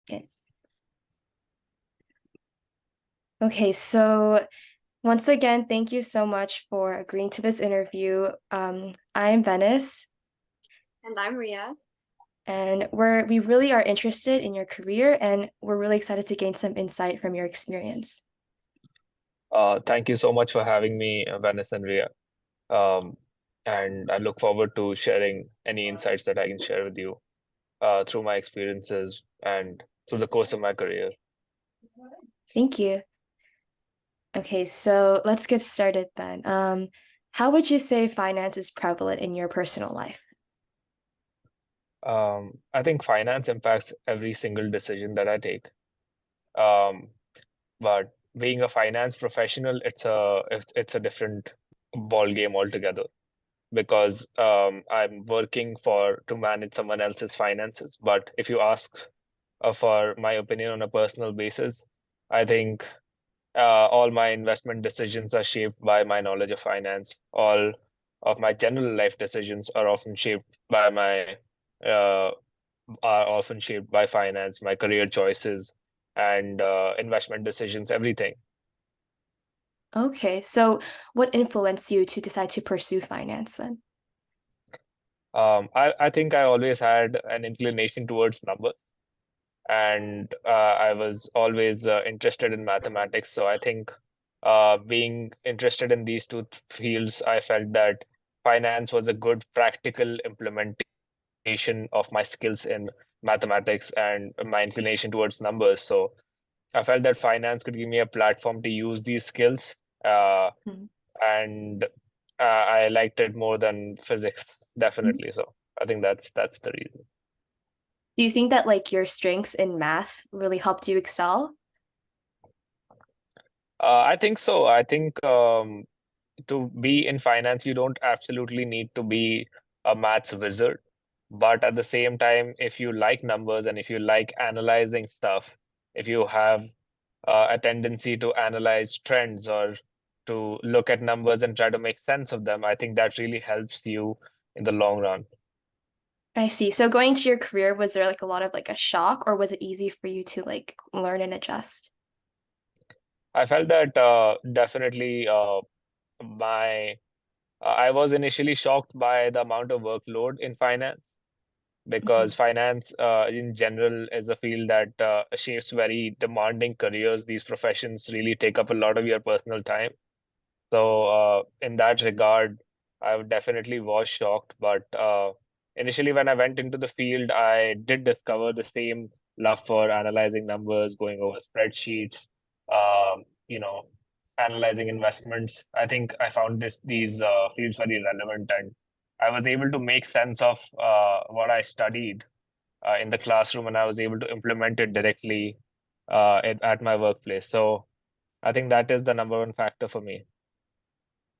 Okay. Okay, so once again, thank you so much for agreeing to this interview. I am Venice, And I'm Ria. and we really are interested in your career, and we're really excited to gain some insight from your experience. Thank you so much for having me, Vanessa and Ria. Um, and I look forward to sharing any insights that I can share with you through my experiences and through the course of my career. Thank you. Okay, so let's get started then. How would you say finance is prevalent in your personal life? I think finance impacts every single decision that I take. Um, but being a finance professional, it's a different ball game altogether because I'm working for to manage someone else's finances. But if you ask for my opinion on a personal basis, I think all my investment decisions are shaped by my knowledge of finance. All of my general life decisions uh, are often shaped by finance, my career choices, and investment decisions, everything. Okay, so what influenced you to decide to pursue finance then? I think I always had an inclination towards numbers, and I was always interested in mathematics. So I think being interested in these two fields, I felt that finance was a good practical implementation of my skills in mathematics and my inclination towards numbers. So I felt that finance could give me a platform to use these skills, Hmm. and I liked it more than physics, definitely. So I think that's the reason. Do you think that like your strengths in math really helped you excel? I think so. I think to be in finance, you don't absolutely need to be a maths wizard. But at the same time, if you like numbers and if you like analyzing stuff, if you have a tendency to analyze trends or to look at numbers and try to make sense of them, I think that really helps you in the long run. I see. So going to your career, was there like a lot of like a shock, or was it easy for you to like learn and adjust? I felt that definitely my I was initially shocked by the amount of workload in finance because Mhm. finance in general is a field that shapes very demanding careers. These professions really take up a lot of your personal time. So in that regard, I definitely was shocked. But initially, when I went into the field, I did discover the same love for analyzing numbers, going over spreadsheets, um, you know, analyzing investments. I think I found these fields very relevant, and I was able to make sense of what I studied in the classroom, and I was able to implement it directly at my workplace. So I think that is the number one factor for me.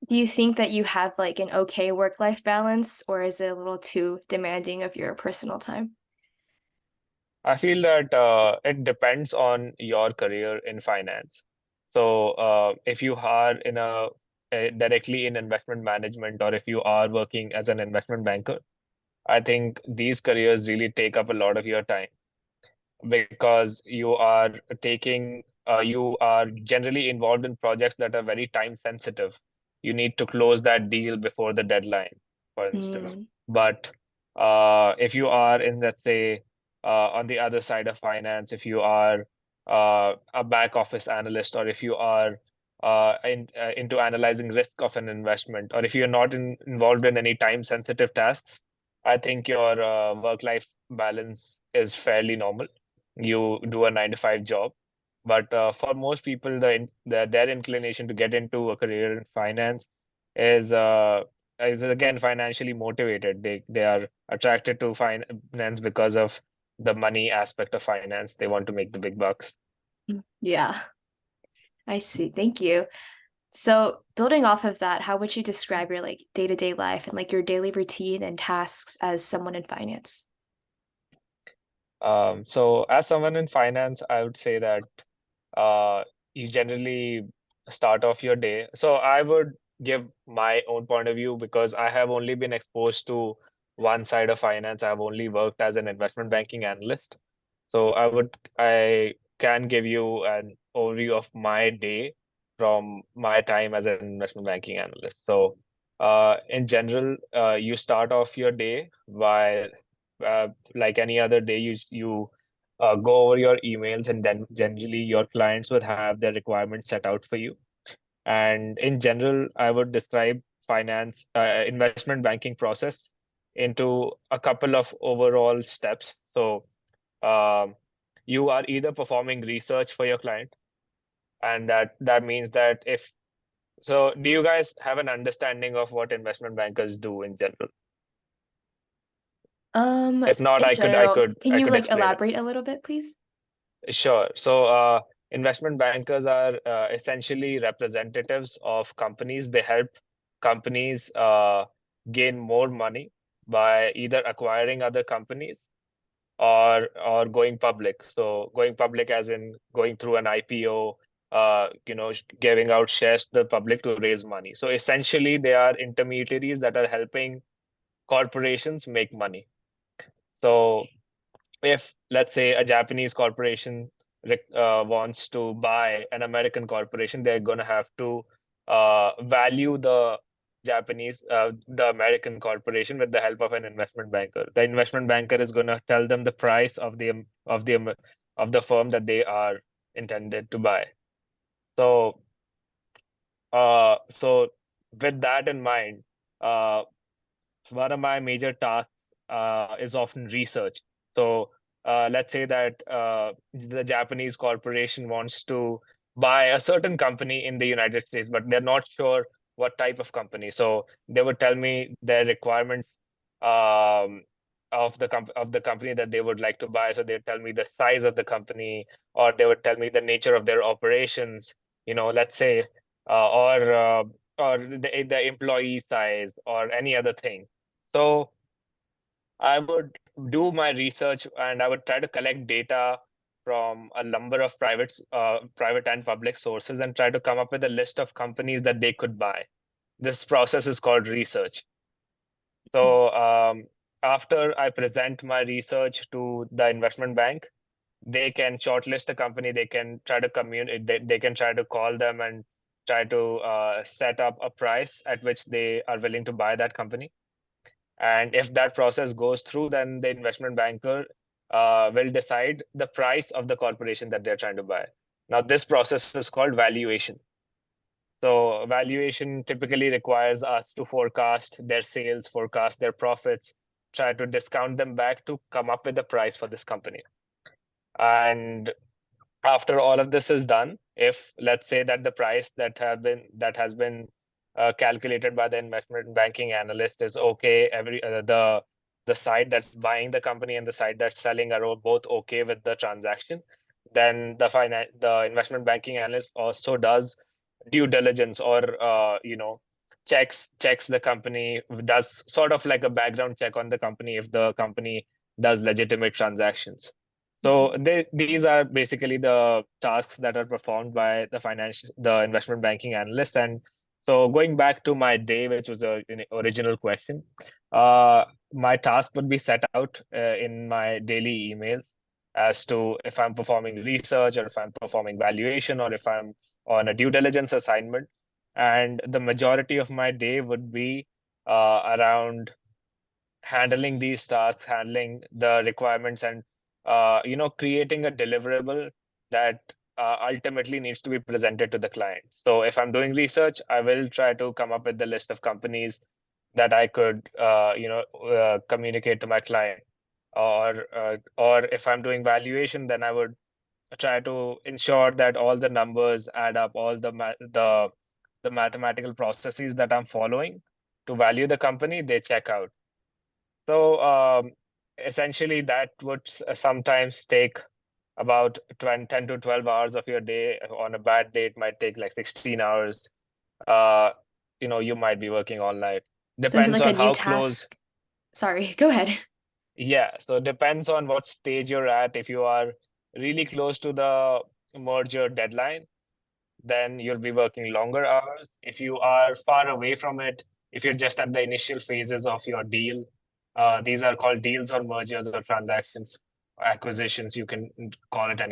Do you think that you have like an okay work-life balance, or is it a little too demanding of your personal time? I feel that it depends on your career in finance. So, if you are directly in investment management, or if you are working as an investment banker, I think these careers really take up a lot of your time because you are generally involved in projects that are very time sensitive. You need to close that deal before the deadline, for instance. Mm, But if you are in, let's say, on the other side of finance, if you are a back office analyst, or if you are into analyzing risk of an investment, or if you're not involved in any time sensitive tasks, I think your work-life balance is fairly normal. You do a 9 to 5 job. But for most people, their inclination to get into a career in finance is is again financially motivated. They are attracted to finance because of the money aspect of finance. They want to make the big bucks. yeah, I see. Thank you. So building off of that, how would you describe your like day-to-day life and like your daily routine and tasks as someone in finance? So as someone in finance, I would say that uh, you generally start off your day. So I would give my own point of view because I have only been exposed to one side of finance. I've only worked as an investment banking analyst. So I can give you an overview of my day from my time as an investment banking analyst. So, in general, you start off your day by, like any other day, you go over your emails, and then generally your clients would have their requirements set out for you. And in general, I would describe investment banking process into a couple of overall steps. So, um, you are either performing research for your client, and that means that if so, do you guys have an understanding of what investment bankers do in general? If not, In general, can I you could like explain it. elaborate a little bit, please? Sure. So, investment bankers are essentially representatives of companies. They help companies gain more money by either acquiring other companies or going public. So going public as in going through an IPO, giving out shares to the public to raise money. So essentially, they are intermediaries that are helping corporations make money. So if, let's say, a Japanese corporation wants to buy an American corporation, they're going to have to value the American corporation with the help of an investment banker. The investment banker is going to tell them the price of the firm that they are intended to buy. So, so with that in mind, uh, one of my major tasks is often research. So let's say that the Japanese corporation wants to buy a certain company in the United States, but they're not sure what type of company. So they would tell me their requirements um, of the company that they would like to buy. So they'd tell me the size of the company, or they would tell me the nature of their operations. Let's say, or the employee size or any other thing. So I would do my research, and I would try to collect data from a number of private and public sources, and try to come up with a list of companies that they could buy. This process is called research. So after I present my research to the investment bank, they can shortlist a company. They can try to communicate. They can try to call them and try to set up a price at which they are willing to buy that company. And if that process goes through, then the investment banker will decide the price of the corporation that they're trying to buy. Now, this process is called valuation. So, valuation typically requires us to forecast their sales, forecast their profits, try to discount them back to come up with a price for this company. And after all of this is done, if let's say that the price that has been calculated by the investment banking analyst is okay, the side that's buying the company and the side that's selling are both okay with the transaction, then the investment banking analyst also does due diligence, or checks the company, does sort of like a background check on the company if the company does legitimate transactions. So these are basically the tasks that are performed by the investment banking analyst. And so going back to my day, which was an original question, uh, my task would be set out in my daily emails as to if I'm performing research, or if I'm performing valuation, or if I'm on a due diligence assignment. And the majority of my day would be around handling these tasks, handling the requirements, and creating a deliverable that ultimately needs to be presented to the client. So if I'm doing research, I will try to come up with the list of companies that I could communicate to my client. Or if I'm doing valuation, then I would try to ensure that all the numbers add up, all the mathematical processes that I'm following to value the company, they check out. So essentially, that would sometimes take about 10 to 12 hours of your day. On a bad day, it might take like 16 hours. Uh, you might be working all night. So is it Depends like a on new how close. task? Sorry, go ahead. Yeah, so it depends on what stage you're at. If you are really close to the merger deadline, then you'll be working longer hours. If you are far away from it, if you're just at the initial phases of your deal, these are called deals or mergers or transactions. acquisitions, you can call it any